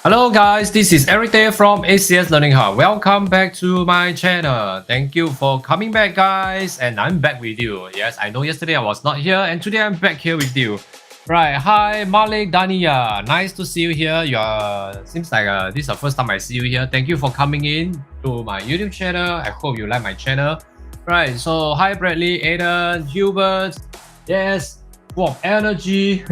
Hello guys, this is Eric there from ACS Learning Hub. Welcome back to my channel. Thank you for coming back guys, and I'm back with you. Yes, I know yesterday I was not here and today I'm back here with you. Right, hi Malik Dania. Nice to see you here. Seems like this is the first time I see you here. Thank you for coming in to my YouTube channel. I hope you like my channel. Right, so hi Bradley, Aiden, Hubert. Yes. Full of energy.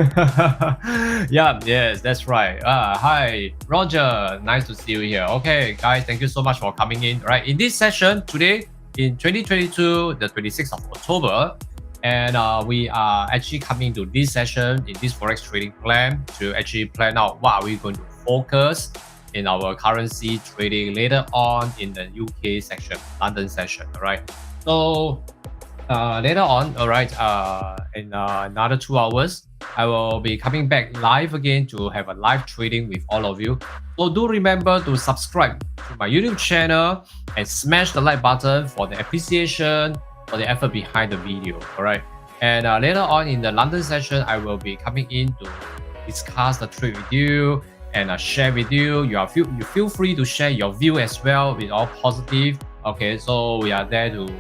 Yeah, yes, that's right. Hi, Roger. Nice to see you here. Okay, guys, thank you so much for coming in. Right, in this session today, in 2022, the 26th of October, and we are actually coming to this session in this Forex trading plan to actually plan out what are we going to focus in our currency trading later on in the UK section, London session. All right, so later on, all right, in another 2 hours, I will be coming back live again to have a live trading with all of you. So do remember to subscribe to my YouTube channel and smash the like button for the appreciation for the effort behind the video. All right, and later on in the London session, I will be coming in to discuss the trade with you and share with you. You feel free to share your view as well with all positive. Okay, so we are there to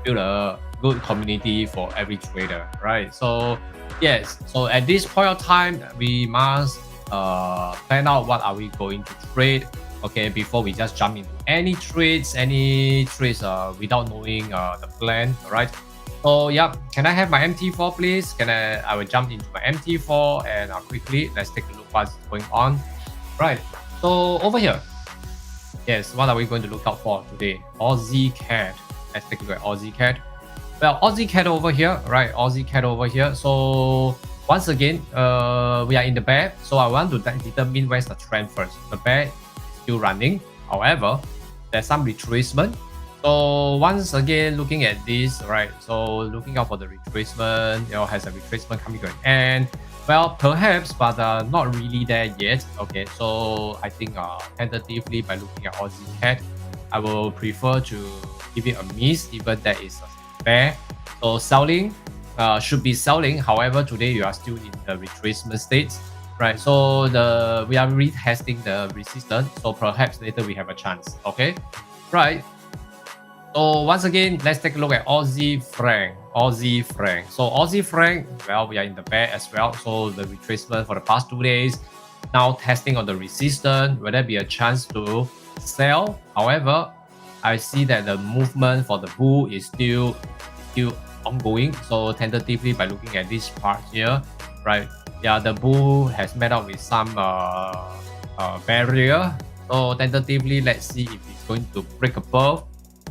build a good community for every trader, right? So yes, so at this point of time, we must plan out what are we going to trade, okay, before we just jump into any trades without knowing the plan. All right, so yeah, can I have my MT4 please? I will jump into my MT4 and quickly let's take a look what's going on. Right, so over here, yes, what are we going to look out for today? Aussie CAD. Let's take a look at Aussie CAD. Well, Aussie CAD over here, right? Aussie CAD over here. So once again, we are in the bear. So I want to determine where's the trend first. The bear is still running. However, there's some retracement. So once again, looking at this, right? So looking out for the retracement, has a retracement coming to an end. Well, perhaps, but not really there yet. Okay, so I think tentatively by looking at Aussie CAD, I will prefer to give it a miss, even that is a bear. So selling should be selling. However, today you are still in the retracement state, right? So we are retesting the resistance. So perhaps later we have a chance. Okay, right. So once again, let's take a look at Aussie franc. Aussie franc. So Aussie franc, well, we are in the bear as well. So the retracement for the past 2 days, now testing on the resistance. Will there be a chance to sell? However, I see that the movement for the bull is still ongoing. So tentatively by looking at this part here, right? Yeah, the bull has met up with some barrier. So tentatively, let's see if it's going to break above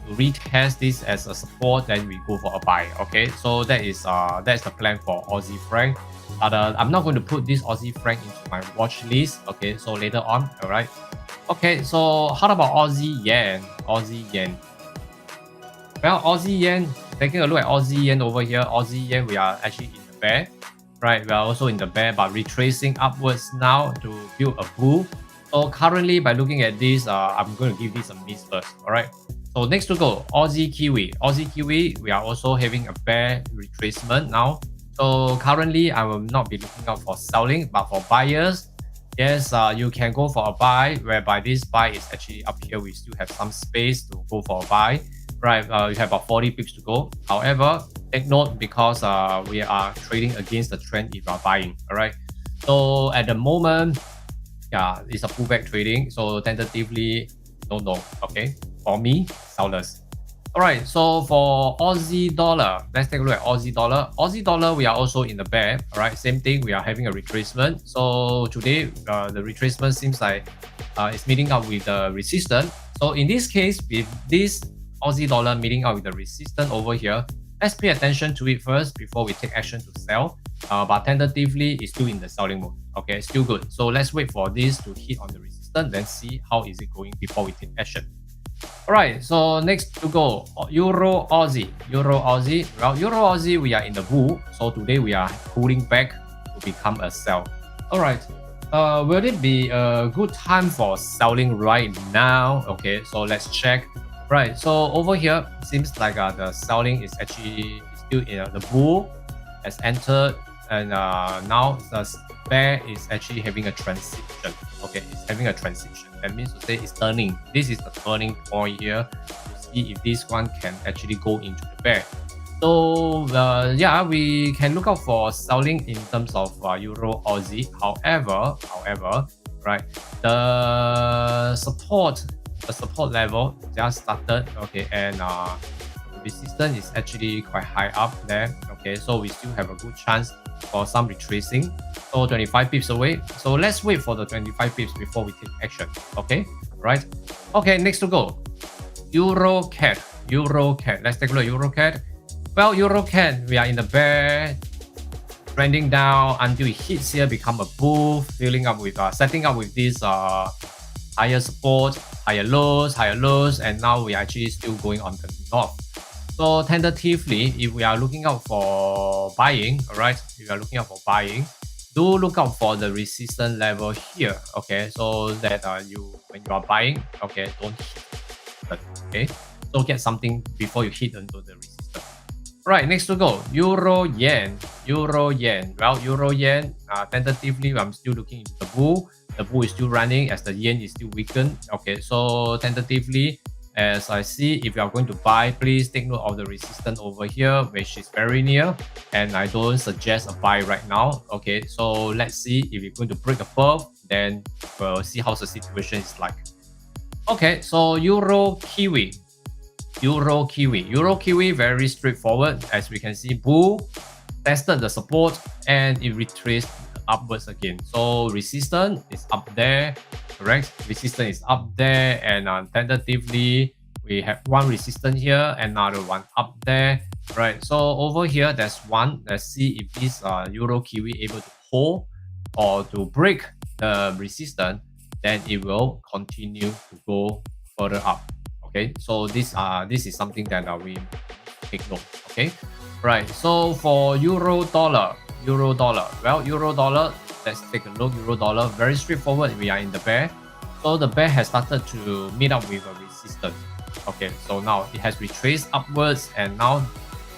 to retest this as a support. Then we go for a buy. Okay, so that's the plan for Aussie franc. But I'm not going to put this Aussie franc into my watch list. Okay, so later on, all right. Okay, so how about Aussie yen? Aussie yen. Well, Aussie yen, taking a look at Aussie yen over here. Aussie yen, we are actually in the bear, right? We are also in the bear, but retracing upwards now to build a bull. So currently, by looking at this, I'm going to give this a miss first. All right. So next to go, Aussie Kiwi. Aussie Kiwi, we are also having a bear retracement now. So currently, I will not be looking out for selling, but for buyers, yes, you can go for a buy, whereby this buy is actually up here. We still have some space to go for a buy, right? We have about 40 pips to go. However, take note because we are trading against the trend if you are buying, all right? So at the moment, yeah, it's a pullback trading. So tentatively, no, okay? For me, sellers. All right, so for Aussie dollar, let's take a look at Aussie dollar. Aussie dollar, we are also in the bear. All right, same thing. We are having a retracement. So today, the retracement seems like it's meeting up with the resistance. So in this case, with this Aussie dollar meeting up with the resistance over here, let's pay attention to it first before we take action to sell. But tentatively, it's still in the selling mode. Okay, still good. So let's wait for this to hit on the resistance, then see how is it going before we take action. All right, so next to go, Euro Aussie. Well, Euro Aussie, we are in the bull. So today we are pulling back to become a sell. All right, will it be a good time for selling right now? Okay, so let's check. Right, so over here, seems like the selling is actually still in the bull has entered, and now the bear is actually having a transition. Okay, it's having a transition. That means to say it's turning. This is the turning point here to see if this one can actually go into the bear. So yeah, we can look out for selling in terms of Euro Aussie. However, right, the support level just started. Okay, and resistance is actually quite high up there. Okay, so we still have a good chance for some retracing. So 25 pips away. So let's wait for the 25 pips before we take action. Okay, right? Okay, next to go. Euro CAD. Let's take a look at Euro CAD. Well, Euro CAD, we are in the bear, trending down until it hits here, become a bull, filling up with setting up with this higher support, higher lows, and now we are actually still going on the north. So tentatively, if we are looking out for buying, all right, if you are looking out for buying, do look out for the resistance level here. Okay, so that when you are buying, okay, don't hit it, okay, so get something before you hit into the resistance. Right, next to go, Euro Yen. Well, Euro Yen, tentatively, I'm still looking into the bull. The bull is still running as the yen is still weakened. Okay, so tentatively, as I see, if you are going to buy, please take note of the resistance over here, which is very near, and I don't suggest a buy right now. Okay, so let's see if we're going to break above, then we'll see how the situation is like. Okay, so Euro Kiwi, very straightforward. As we can see, bull tested the support and it retraced upwards again. So resistance is up there, correct? Resistance is up there, and tentatively we have one resistance here, another one up there, right? So over here, there's one. Let's see if this Euro Kiwi able to hold or to break the resistance, then it will continue to go further up. Okay, so this is something that we take note. Okay, right. So for euro dollar, well, euro dollar, let's take a look. Euro dollar, very straightforward. We are in the bear, so the bear has started to meet up with a resistance. Okay, so now it has retraced upwards and now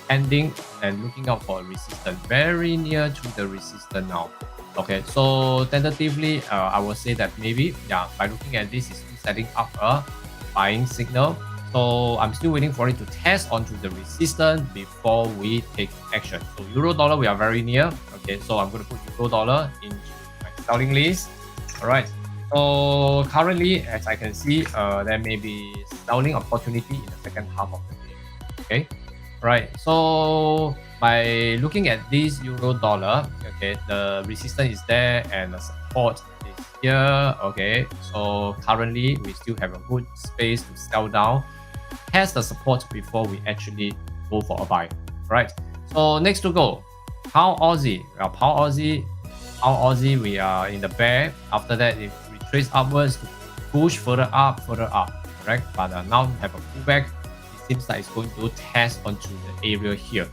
ending and looking out for a resistance very near to the resistance now. Okay, so tentatively, I will say that maybe, yeah, by looking at this, it's setting up a buying signal. So I'm still waiting for it to test onto the resistance before we take action. So euro dollar, we are very near. Okay, so I'm going to put euro dollar into my selling list. All right. So currently, as I can see, there may be selling opportunity in the second half of the day. Okay. Right. So by looking at this euro dollar, okay, the resistance is there and the support is here. Okay, so currently we still have a good space to sell down, test the support before we actually go for a buy. Right. So next to go, pound Aussie. Well, pound Aussie, we are in the bear. After that, it retraces upwards to push further up. Correct. But now have a pullback. Seems like it's going to test onto the area here.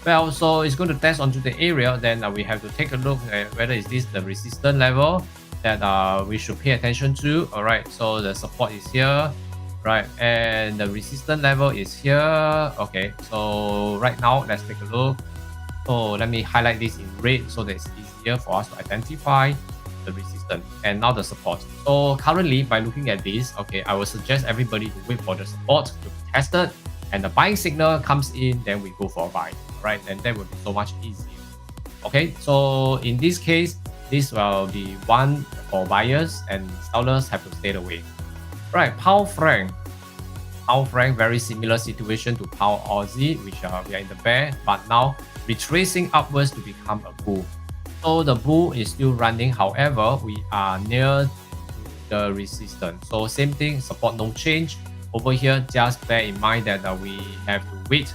Well, so it's going to test onto the area, then we have to take a look at whether is this the resistance level that we should pay attention to. All right, so the support is here, right, and the resistance level is here. Okay, so right now let's take a look. So let me highlight this in red so that it's easier for us to identify the resistance and now the support. So currently, by looking at this, okay, I will suggest everybody to wait for the support to be tested, and the buying signal comes in, then we go for a buy, right? And that will be so much easier. Okay, so in this case, this will be one for buyers and sellers have to stay away. Right, pound franc, very similar situation to pound Aussie, which we are in the bear, but now retracing upwards to become a bull. So the bull is still running, however, we are near the resistance. So same thing, support no change. Over here, just bear in mind that we have to wait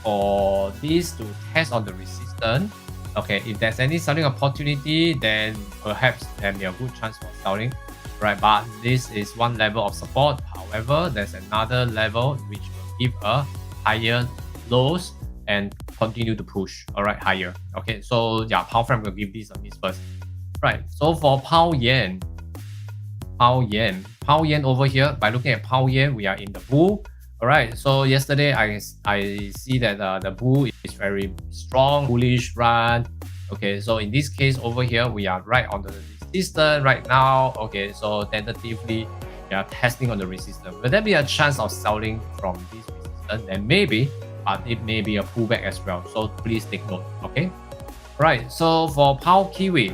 for this to test on the resistance. Okay, if there's any selling opportunity, then perhaps there may be a good chance for selling, right? But this is one level of support. However, there's another level which will give a higher lows and continue to push, all right, higher. Okay, so yeah, pound franc will give this a miss first. Right, so for pound yen over here, by looking at pound yen, we are in the bull. All right, so yesterday I see that the bull is very strong, bullish run. Okay, so in this case over here, we are right on the resistance right now. Okay, so tentatively we are testing on the resistance. Will there be a chance of selling from this resistance? Then maybe, but it may be a pullback as well. So please take note. Okay. Right. So for pound Kiwi,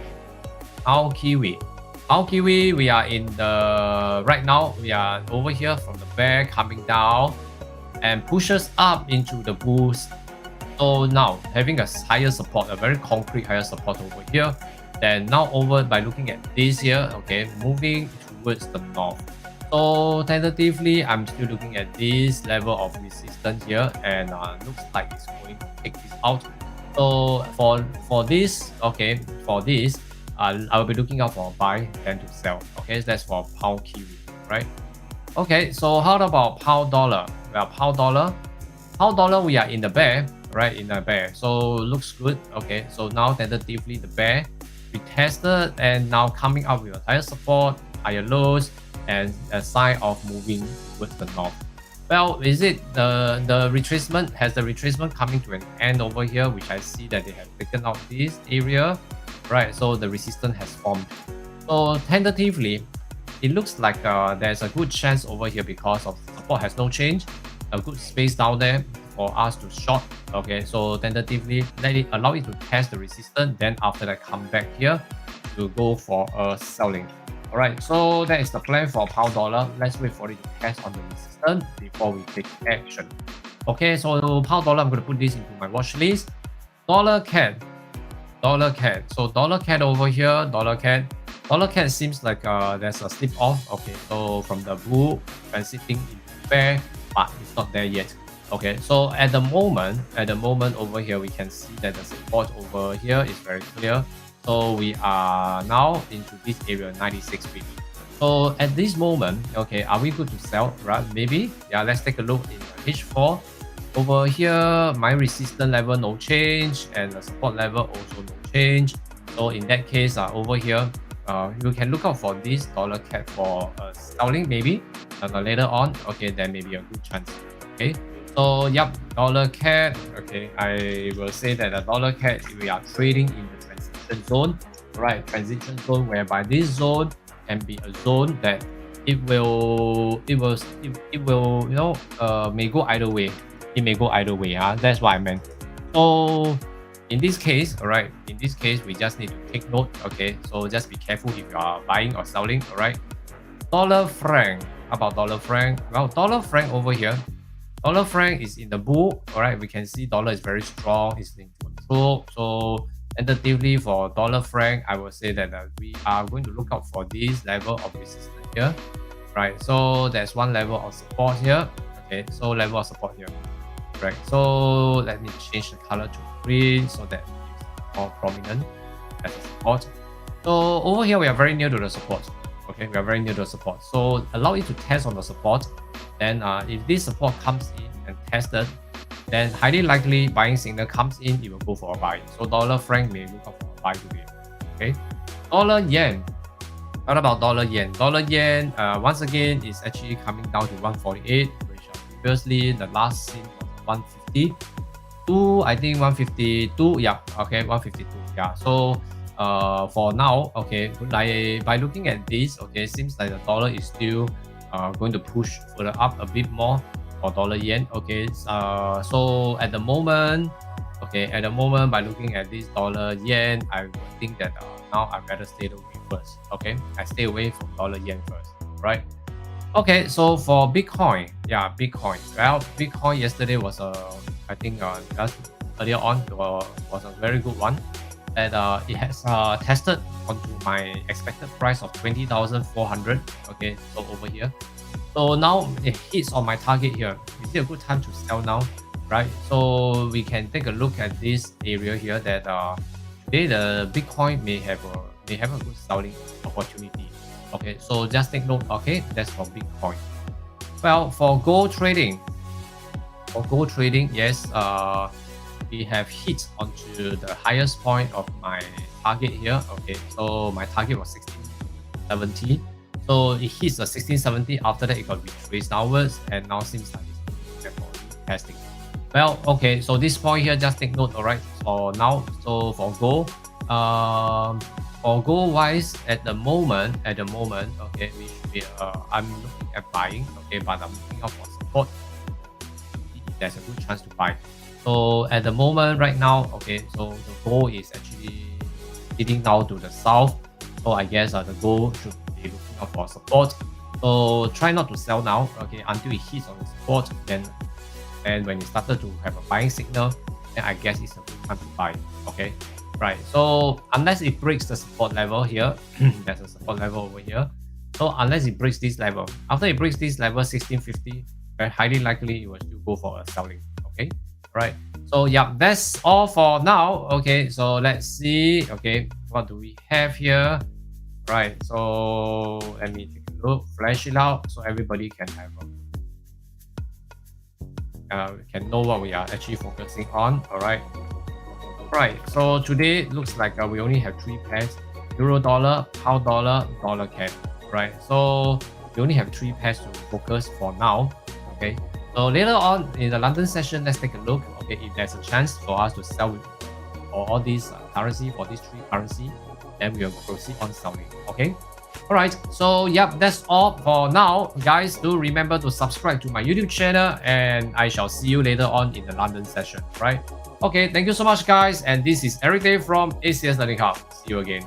we are in the right now. We are over here from the bear coming down and pushes up into the boost. So now having a higher support, a very concrete higher support over here. Then now over by looking at this here, okay, moving towards the north. So tentatively, I'm still looking at this level of resistance here, and looks like it's going to take this out. So for this, okay, for this, I'll be looking out for a buy and to sell. Okay, so that's for pound Kiwi, right? Okay, so how about pound dollar? Well, pound dollar, we are in the bear, right? In the bear, so looks good. Okay, so now tentatively the bear retested and now coming up with a higher support, higher lows, and a sign of moving towards the north. Well, is it the retracement? Has the retracement coming to an end over here, which I see that they have taken out this area, right? So the resistance has formed. So tentatively, it looks like there's a good chance over here because of support has no change, a good space down there for us to short. Okay, so tentatively allow it to test the resistance, then after that come back here to go for a selling. All right, so that is the plan for pound dollar. Let's wait for it to test on the resistance before we take action. Okay, so pound dollar, I'm going to put this into my watch list. Dollar CAD. So dollar CAD over here, dollar CAD seems like there's a slip off. Okay, so from the bull transiting into bear, but it's not there yet. Okay, so at the moment over here, we can see that the support over here is very clear. So we are now into this area 96 feet. So at this moment, okay, are we good to sell? Right? Maybe. Yeah, let's take a look in H4. Over here, my resistance level no change, and the support level also no change. So in that case, over here, you can look out for this dollar CAD for selling maybe later on. Okay, then maybe a good chance. Okay. So yep, dollar CAD. Okay, I will say that the dollar CAD we are trading in the transition zone, right? Transition zone whereby this zone can be a zone that it will may go either way. It may go either way. That's what I meant. So in this case, all right, in this case we just need to take note. Okay, so just be careful if you are buying or selling. All right, dollar franc. How about dollar franc? Well, dollar franc over here. Dollar franc is in the bull. All right, we can see dollar is very strong. It's in control. So tentatively for dollar franc, I will say that we are going to look out for this level of resistance here. Right, so there's one level of support here. Okay, so level of support here. Right, so let me change the color to green so that it's more prominent as a support. So over here we are very near to the support. Okay, we are very near to the support. So allow it to test on the support. Then if this support comes in and tested, then highly likely buying signal comes in, it will go for a buy. So dollar franc may look out for a buy today. Okay, dollar yen. What about dollar yen? Dollar yen once again is actually coming down to 148, which previously the last seen was 152. I think 152. Yeah. Okay, 152. Yeah. So for now, okay, by looking at this, okay, seems like the dollar is still going to push further up a bit more for dollar yen. Okay, so at the moment, by looking at this dollar yen, I would think that now I better stay away first. Okay, I stay away from dollar yen first, right? Okay, so for Bitcoin, yeah, Bitcoin. Well, Bitcoin yesterday was I think just earlier on was a very good one. And it has tested onto my expected price of 20,400. Okay, so over here. So now it hits on my target here. Is it a good time to sell now? Right. So we can take a look at this area here that today the Bitcoin may have a good selling opportunity. Okay, so just take note. Okay, that's for Bitcoin. Well, for gold trading, yes, we have hit onto the highest point of my target here. Okay, so my target was 1670. So it hits the 1670. After that, it got retraced downwards, and now seems like it's for testing. Well, okay, so this point here, just take note. All right, for now, so for gold, For gold wise, at the moment, okay, we should be. I'm looking at buying, okay, but I'm looking out for support. There's a good chance to buy. So at the moment, right now, okay, so the gold is actually heading down to the south. So I guess the gold should be looking out for support. So try not to sell now, okay, until it hits on the support. Then, and when it started to have a buying signal, then I guess it's a good time to buy. Okay, right. So unless it breaks the support level here, there's a support level over here. So unless it breaks this level, after it breaks this level 1650, very highly likely it will still go for a selling. Okay, right. So yeah, that's all for now. Okay, so let's see. Okay, what do we have here? Right. So let me take a look, flash it out, so everybody can have can know what we are actually focusing on. All right. Right. So today looks like we only have 3 pairs: euro dollar, pound dollar, dollar CAD. Right. So we only have 3 pairs to focus for now. Okay. So later on in the London session, let's take a look. Okay, if there's a chance for us to sell for all these currency, for these 3 currency, then we'll proceed on selling. Okay. Alright, so yep, that's all for now. Guys, do remember to subscribe to my YouTube channel, and I shall see you later on in the London session. Right. Okay, thank you so much, guys. And this is Eric Day from ACS Learning Hub. See you again.